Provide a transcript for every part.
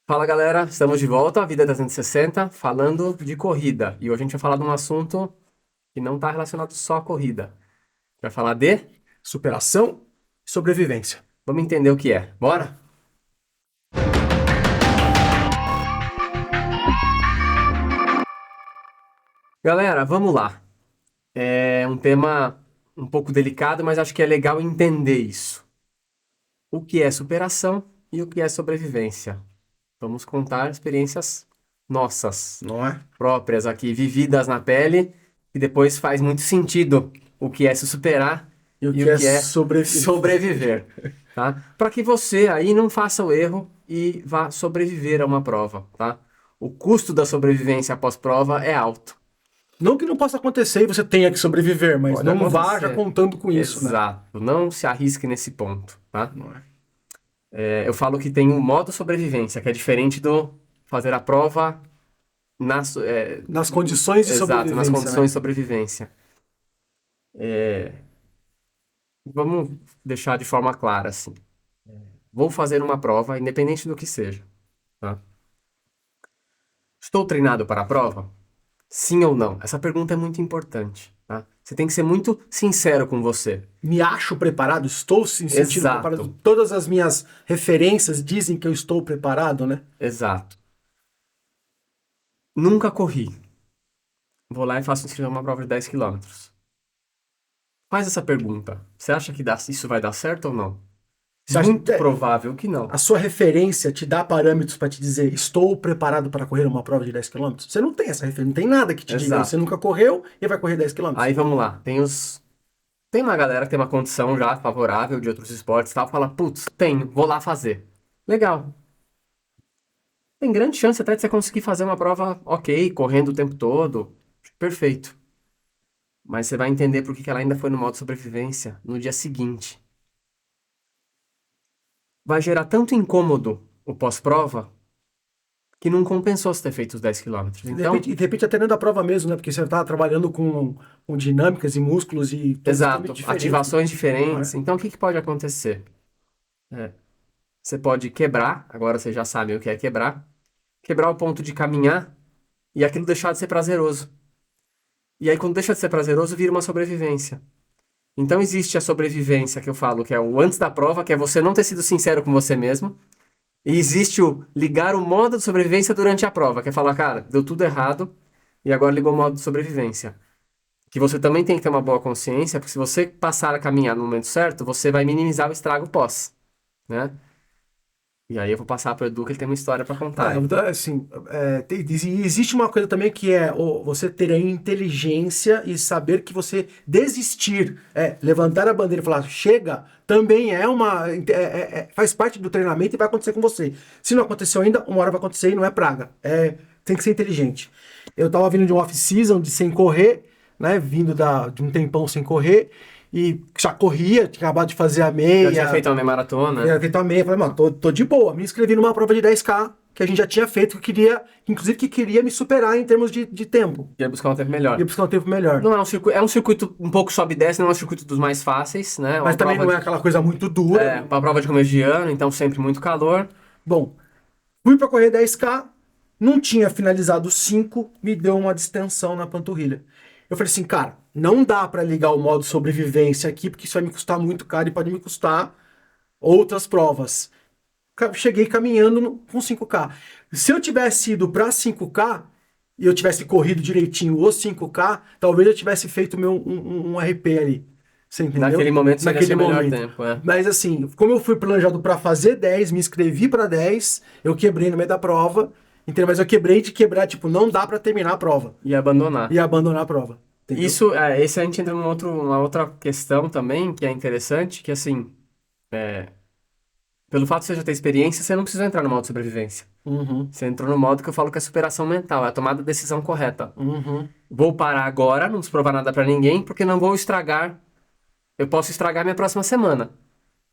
Fala galera, estamos de volta, à Vida 360, falando de corrida. E hoje a gente vai falar de um assunto que não está relacionado só à corrida. A gente vai falar de... Superação e sobrevivência. Vamos entender o que é. Bora? Galera, vamos lá. É um tema um pouco delicado, mas acho que é legal entender isso. O que é superação e o que é sobrevivência. Vamos contar experiências nossas, Não é? próprias aqui, vividas na pele, e depois faz muito sentido o que é se superar E o e que o é que é sobreviver? sobreviver, tá? Para que você aí não faça o erro e vá sobreviver a uma prova, tá? O custo da sobrevivência após prova é alto. Não que não possa acontecer e você tenha que sobreviver, mas Pode não vá já acontecer. contando com isso, né? Exato. Não se arrisque nesse ponto, tá? Não é? Eu falo que tem um modo sobrevivência, que é diferente do fazer a prova Nas condições de exato, nas sobrevivência, condições né? de sobrevivência. Vamos deixar de forma clara, assim. Vou fazer uma prova, independente do que seja, tá? Estou treinado para a prova? Sim ou não? Essa pergunta é muito importante, tá? Você tem que ser muito sincero com você. Me acho preparado, estou se sentindo preparado. Exato, Todas as minhas referências dizem que eu estou preparado, né? exato. Nunca corri. Vou lá e faço inscrever uma prova de 10 quilômetros. Faz essa pergunta. Você acha que isso vai dar certo ou não? Você acha Muito provável que não. a sua referência te dá parâmetros para te dizer estou preparado para correr uma prova de 10 quilômetros? Você não tem essa referência, não tem nada que te diga. Você Exato. nunca correu e vai correr 10 quilômetros. Aí vamos lá. Tem uma galera que tem uma condição já favorável de outros esportes e tal, fala, putz, tenho, vou lá fazer. Legal. Tem grande chance até de você conseguir fazer uma prova ok, correndo o tempo todo. Perfeito. Mas você vai entender por que ela ainda foi no modo sobrevivência no dia seguinte. Vai gerar tanto incômodo o pós-prova que não compensou você ter feito os 10 quilômetros. Então, De repente até dentro da prova mesmo, né? Porque você está trabalhando com dinâmicas e músculos e totalmente exato, diferentes, né? ativações Não diferentes. é? Então, o que pode acontecer? Você pode quebrar, agora você já sabe o que é quebrar, quebrar o ponto de caminhar e aquilo deixar de ser prazeroso. E aí, quando deixa de ser prazeroso, vira uma sobrevivência. Então, existe a sobrevivência que eu falo, que é o antes da prova, que é você não ter sido sincero com você mesmo. E existe o ligar o modo de sobrevivência durante a prova, que é falar, cara, deu tudo errado e agora ligou o modo de sobrevivência. Que você também tem que ter uma boa consciência, porque se você passar a caminhar no momento certo, você vai minimizar o estrago pós, né? E aí eu vou passar para o Edu, que ele tem uma história para contar, hein? Então, assim, existe uma coisa também que é você ter a inteligência e saber que você desistir, levantar a bandeira e falar chega, também faz parte do treinamento e vai acontecer com você. Se não aconteceu ainda, uma hora vai acontecer e não é praga. Tem que ser inteligente. Eu tava vindo de um off-season de sem correr, né? Vindo de um tempão sem correr e já corria, tinha acabado de fazer a Já tinha meia. feito uma meia maratona, Eu feito a meia, falei, mano, tô de boa. Me inscrevi numa prova de 10K que a gente já tinha feito, que eu queria, inclusive que queria me superar em termos de tempo. ia buscar um tempo Ia melhor. buscar um tempo melhor. Não é um circuito um pouco sobe e desce, não é um circuito dos mais fáceis, né? É Mas uma também prova não é aquela coisa muito dura. uma prova de começo de ano, então sempre muito calor. Bom, fui pra correr 10K, não tinha finalizado 5, me deu uma distensão na panturrilha. Eu falei assim, cara, não dá pra ligar o modo sobrevivência aqui, porque isso vai me custar muito caro e pode me custar outras provas. Cheguei caminhando com 5K. Se eu tivesse ido para 5K e eu tivesse corrido direitinho os 5K, talvez eu tivesse feito um RP ali. Você entendeu? Naquele momento seria Naquele seu melhor momento. tempo, é. Mas assim, como eu fui planejado para fazer 10, me inscrevi para 10, eu quebrei no meio da prova. Entendeu? Mas eu quebrei de quebrar, tipo, não dá para terminar a prova E abandonar. e abandonar a prova. Entendeu? Esse a gente entra numa outra questão também, que é interessante, que assim, pelo fato de você já ter experiência, você não precisa entrar no modo de sobrevivência. Uhum, Você entrou no modo que eu falo que é superação mental, é a tomada de decisão correta. uhum. Vou parar agora, não desprovar nada pra ninguém, porque não vou estragar. Eu posso estragar minha próxima semana,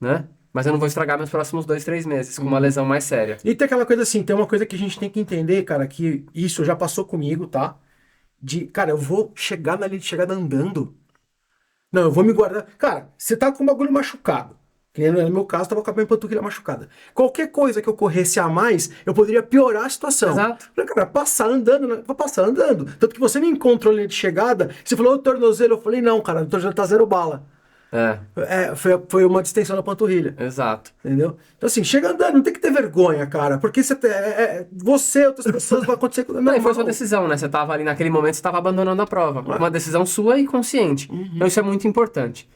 né? Mas eu não vou estragar meus próximos 2, 3 meses com uma lesão mais séria. E tem aquela coisa assim, tem uma coisa que a gente tem que entender, cara, que isso já passou comigo, tá? Cara, eu vou chegar na linha de chegada andando. Não, eu vou me guardar. Cara, você tá com o bagulho machucado. Que nem no meu caso, estava com a minha panturrilha machucada. Qualquer coisa que eu corresse a mais, eu poderia piorar a situação. Exato. Falei, cara, passar andando, né? Vou passar andando. Tanto que você me encontrou ali de chegada, você falou, ô tornozelo, eu falei, não, cara, o tornozelo tá zero bala. É, Foi uma distensão na panturrilha. exato. Entendeu? Então, assim, chega andando, não tem que ter vergonha, cara. Porque você, outras pessoas, vai acontecer com. Não, e foi sua decisão, né? Você tava ali naquele momento, você tava abandonando a prova. Uma decisão sua e consciente. Então isso é muito importante.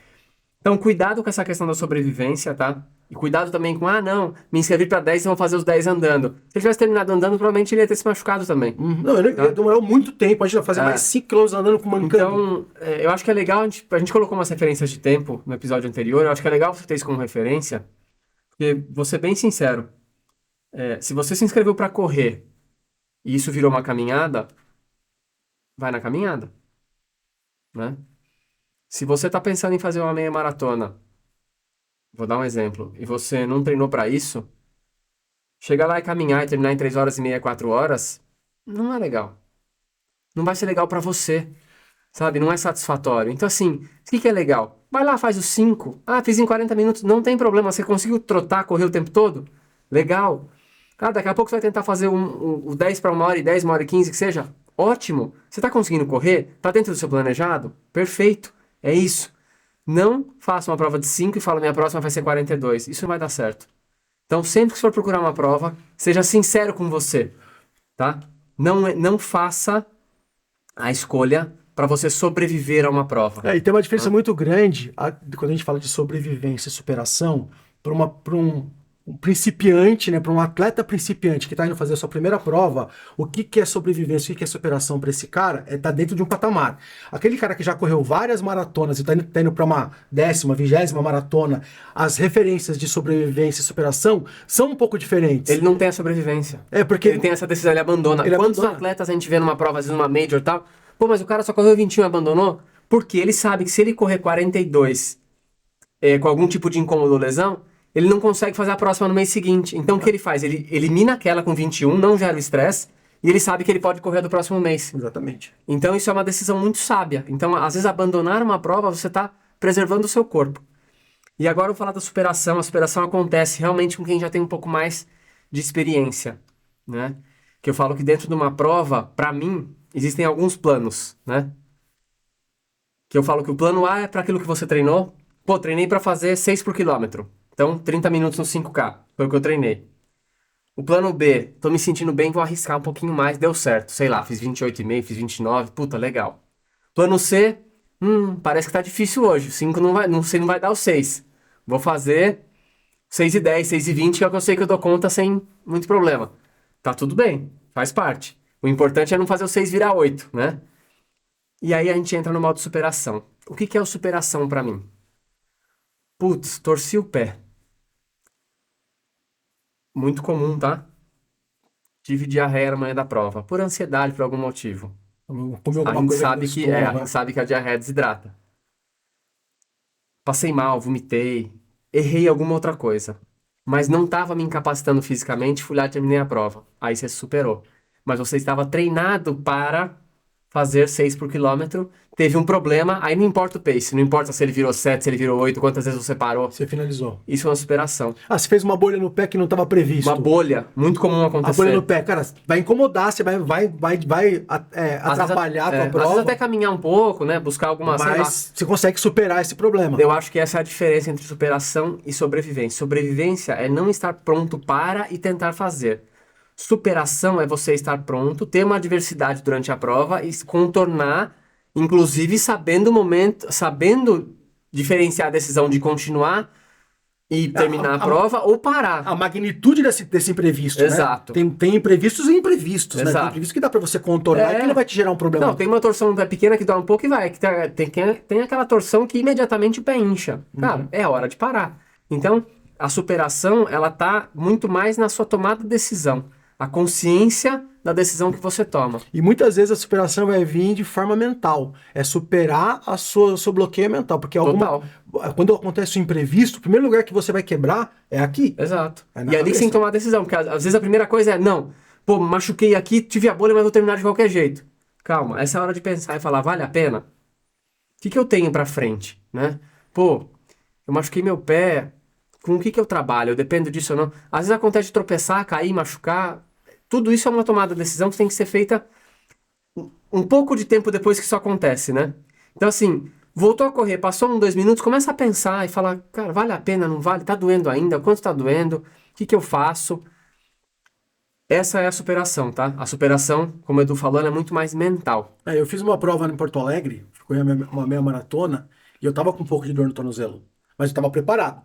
Então, cuidado com essa questão da sobrevivência, tá? E cuidado também com, não, me inscrevi pra 10 e vou fazer os 10 andando. Se ele tivesse terminado andando, provavelmente ele ia ter se machucado também. Não, ele demorou muito tempo. A gente vai fazer mais 5 km andando com mancando. Então, eu acho que é legal, a gente colocou umas referências de tempo no episódio anterior, eu acho que é legal você ter isso como referência, porque, vou ser bem sincero, se você se inscreveu pra correr e isso virou uma caminhada, vai na caminhada, né? Se você tá pensando em fazer uma meia maratona, vou dar um exemplo, e você não treinou pra isso, chegar lá e caminhar e terminar em 3 horas e meia, 4 horas, não é legal. Não vai ser legal pra você, sabe? Não é satisfatório. Então, assim, o que é legal? Vai lá, faz os 5. Fiz em 40 minutos, não tem problema. Você conseguiu trotar, correr o tempo todo? Legal. Daqui a pouco você vai tentar fazer o 10 para 1 hora e 10, 1 hora e 15, que seja. Ótimo. Você tá conseguindo correr? Tá dentro do seu planejado? Perfeito. É isso. Não faça uma prova de 5 e fala, minha próxima vai ser 42. Isso não vai dar certo. Então, sempre que for procurar uma prova, seja sincero com você, tá? Não faça a escolha para você sobreviver a uma prova. E tem uma diferença muito grande quando a gente fala de sobrevivência e superação para um principiante, né, para um atleta principiante que está indo fazer a sua primeira prova. O que é sobrevivência, o que é superação para esse cara? É estar dentro de um patamar. Aquele cara que já correu várias maratonas e está indo para uma 10ª, 20ª maratona, as referências de sobrevivência e superação são um pouco diferentes. Ele não tem a sobrevivência. Porque ele tem essa decisão, ele abandona. Quantos atletas a gente vê numa prova, às vezes numa major e tal? Pô, mas o cara só correu 21 e abandonou? Porque ele sabe que se ele correr 42 com algum tipo de incômodo ou lesão, ele não consegue fazer a próxima no mês seguinte. Então o que ele faz? Ele elimina aquela com 21, não gera o estresse, e ele sabe que ele pode correr do próximo mês. Exatamente. Então isso é uma decisão muito sábia. Então, às vezes, abandonar uma prova, você está preservando o seu corpo. E agora eu vou falar da superação. A superação acontece realmente com quem já tem um pouco mais de experiência, né? Que eu falo que dentro de uma prova, para mim, existem alguns planos, né? Que eu falo que o plano A é para aquilo que você treinou. Pô, treinei para fazer 6 por quilômetro. Então, 30 minutos no 5K. Foi o que eu treinei. O plano B, tô me sentindo bem, vou arriscar um pouquinho mais. Deu certo. Sei lá, fiz 28,5, fiz 29. Puta, legal. Plano C, parece que tá difícil hoje. 5 não sei, não vai dar o 6. Vou fazer 6,10, 6,20, que é o que eu sei que eu dou conta sem muito problema. Tá tudo bem, faz parte. O importante é não fazer o 6 virar 8, né? E aí a gente entra no modo superação. O que é o superação pra mim? Putz, torci o pé. Muito comum, tá? Tive diarreia na manhã da prova, por ansiedade, por algum motivo. A gente sabe que a diarreia desidrata. Passei mal, vomitei, errei alguma outra coisa. Mas não estava me incapacitando fisicamente, fui lá e terminei a prova. Aí você superou. Mas você estava treinado para fazer 6 por quilômetro, teve um problema, aí não importa o pace, não importa se ele virou 7, se ele virou 8, quantas vezes você parou. Você finalizou. Isso é uma superação. Você fez uma bolha no pé que não estava previsto. Uma bolha, muito comum acontecer. A bolha no pé, cara, vai incomodar, você vai atrapalhar a tua prova. Às vezes até caminhar um pouco, né, buscar alguma... Mas você consegue superar esse problema. Eu acho que essa é a diferença entre superação e sobrevivência. Sobrevivência é não estar pronto para e tentar fazer. Superação é você estar pronto, ter uma adversidade durante a prova e contornar, inclusive sabendo o momento, sabendo diferenciar a decisão de continuar e terminar a prova ou parar. A magnitude desse imprevisto, exato, né? Tem imprevistos e imprevistos, exato, né? Tem imprevisto que dá pra você contornar e que não vai te gerar um problema. Não, tem uma torção pequena que dói um pouco e vai. Tem aquela torção que imediatamente o pé incha. Cara, é hora de parar. Então, a superação, ela tá muito mais na sua tomada de decisão. A consciência da decisão que você toma. E muitas vezes a superação vai vir de forma mental. É superar o seu bloqueio mental. Porque quando acontece um imprevisto, o primeiro lugar que você vai quebrar é aqui. Exato. E é ali que você tem que tomar a decisão. Porque às vezes a primeira coisa é, não, pô, machuquei aqui, tive a bolha, mas vou terminar de qualquer jeito. Calma, essa é a hora de pensar e falar, vale a pena? O que eu tenho pra frente, né? Pô, eu machuquei meu pé, com o que eu trabalho, eu dependo disso ou não. Às vezes acontece de tropeçar, cair, machucar. Tudo isso é uma tomada de decisão que tem que ser feita um pouco de tempo depois que isso acontece, né? Então, assim, voltou a correr, passou 2 minutos, começa a pensar e falar, cara, vale a pena, não vale? Tá doendo ainda? Quanto tá doendo? O que eu faço? Essa é a superação, tá? A superação, como o Edu falou, ela é muito mais mental. Eu fiz uma prova em Porto Alegre, foi uma meia maratona, e eu tava com um pouco de dor no tornozelo, mas eu tava preparado.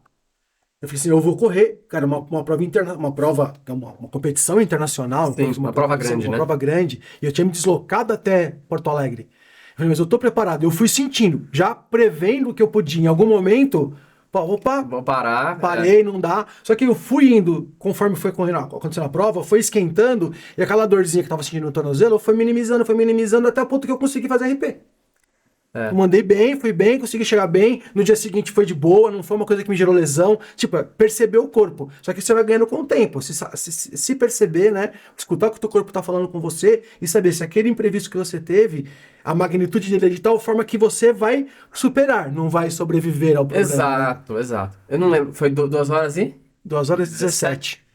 Eu falei assim, eu vou correr, cara, uma prova uma prova, uma competição internacional, Sim, uma prova grande, uma né? prova grande, e eu tinha me deslocado até Porto Alegre. Eu falei, mas eu tô preparado. Eu fui sentindo, já prevendo que eu podia, em algum momento, opa, Vou parar. parei, não dá. Só que eu fui indo, conforme foi acontecendo a prova, foi esquentando, e aquela dorzinha que tava sentindo no tornozelo, foi minimizando até o ponto que eu consegui fazer RP. Eu mandei bem, fui bem, consegui chegar bem. No dia seguinte foi de boa, não foi uma coisa que me gerou lesão. Tipo, perceber o corpo. Só que você vai ganhando com o tempo. Se perceber, né? Escutar o que o teu corpo tá falando com você e saber se aquele imprevisto que você teve, a magnitude dele é de tal forma que você vai superar, não vai sobreviver ao problema. Exato, exato. Eu não lembro, foi 2 horas e? 2h17.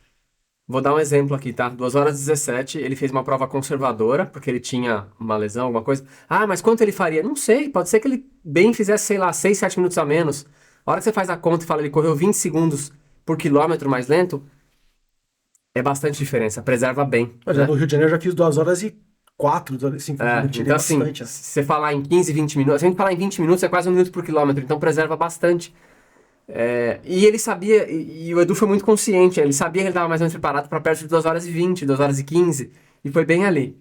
Vou dar um exemplo aqui, tá? 2h17, ele fez uma prova conservadora, porque ele tinha uma lesão, alguma coisa. Ah, mas quanto ele faria? Não sei, pode ser que ele bem fizesse, sei lá, 6, 7 minutos a menos. A hora que você faz a conta e fala, ele correu 20 segundos por quilômetro mais lento, é bastante diferença, preserva bem. Mas né? no Rio de Janeiro eu já fiz 2h04, 2h05, eu tirei Então assim, bastante. se você falar em 15, 20 minutos, se a gente falar em 20 minutos é quase 1 minuto por quilômetro, então preserva bastante. E ele sabia, e o Edu foi muito consciente, ele sabia que ele estava mais ou menos preparado para perto de 2h20, 2h15, e foi bem ali.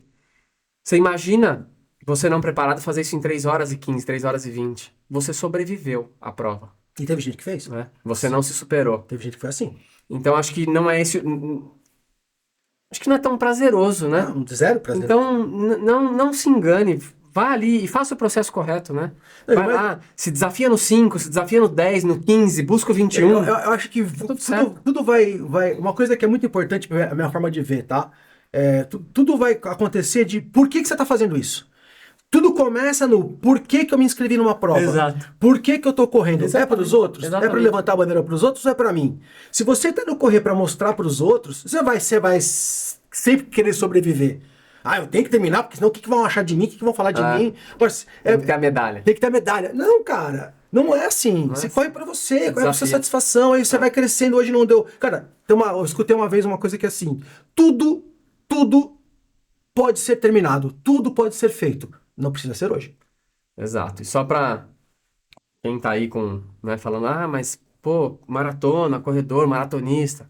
Você imagina você não preparado fazer isso em 3h15, 3h20. Você sobreviveu à prova, E teve gente que fez. né? Você não se superou. Teve gente que foi assim. Então acho que não é esse. Acho que não é tão prazeroso, né? Não, zero prazer. Então não se engane. Vá ali e faça o processo correto, né? Vai lá, se desafia no 5, se desafia no 10, no 15, busca o 21. Eu acho que tudo vai. Uma coisa que é muito importante, a minha forma de ver, tá? Tudo vai acontecer de por que você tá fazendo isso. Tudo começa no por que eu me inscrevi numa prova. Exato. Por que eu tô correndo? É para os outros? Exatamente. É para levantar a bandeira para os outros ou é para mim? Se você tá no correr para mostrar para os outros, você vai sempre querer sobreviver. Ah, eu tenho que terminar, porque senão o que vão achar de mim? O que vão falar de mim? Tem que ter a medalha. Tem que ter a medalha. Não, cara. Não é assim. Você corre pra você, corre pra sua satisfação, aí você vai crescendo, hoje não deu. Cara, eu escutei uma vez uma coisa que é assim, tudo pode ser terminado, tudo pode ser feito. Não precisa ser hoje. Exato. E só pra quem tá aí né, falando, mas, pô, maratona, corredor, maratonista.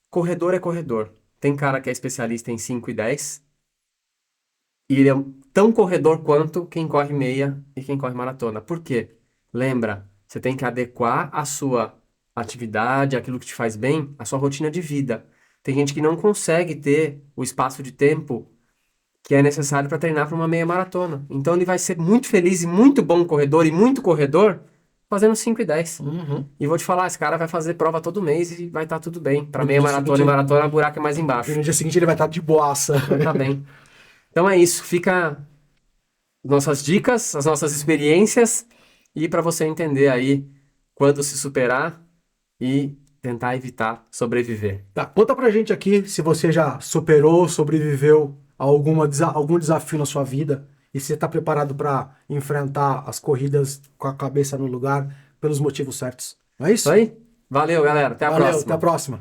Corredor é corredor. Tem cara que é especialista em 5 e 10. E ele é tão corredor quanto quem corre meia e quem corre maratona. Por quê? Lembra, você tem que adequar a sua atividade, aquilo que te faz bem, a sua rotina de vida. Tem gente que não consegue ter o espaço de tempo que é necessário para treinar para uma meia maratona. Então ele vai ser muito feliz e muito bom corredor e muito corredor fazendo 5 e 10. E vou te falar, esse cara vai fazer prova todo mês e vai estar tudo bem. Para meia maratona e maratona, o buraco é mais embaixo. E no dia seguinte ele vai estar de boaça. Vai estar bem. Então é isso, fica nossas dicas, as nossas experiências e para você entender aí quando se superar e tentar evitar sobreviver. Tá, conta pra gente aqui se você já superou, sobreviveu a algum desafio na sua vida e se você tá preparado para enfrentar as corridas com a cabeça no lugar pelos motivos certos. Não é isso? Isso aí? Valeu, galera. Até a próxima. Até a próxima.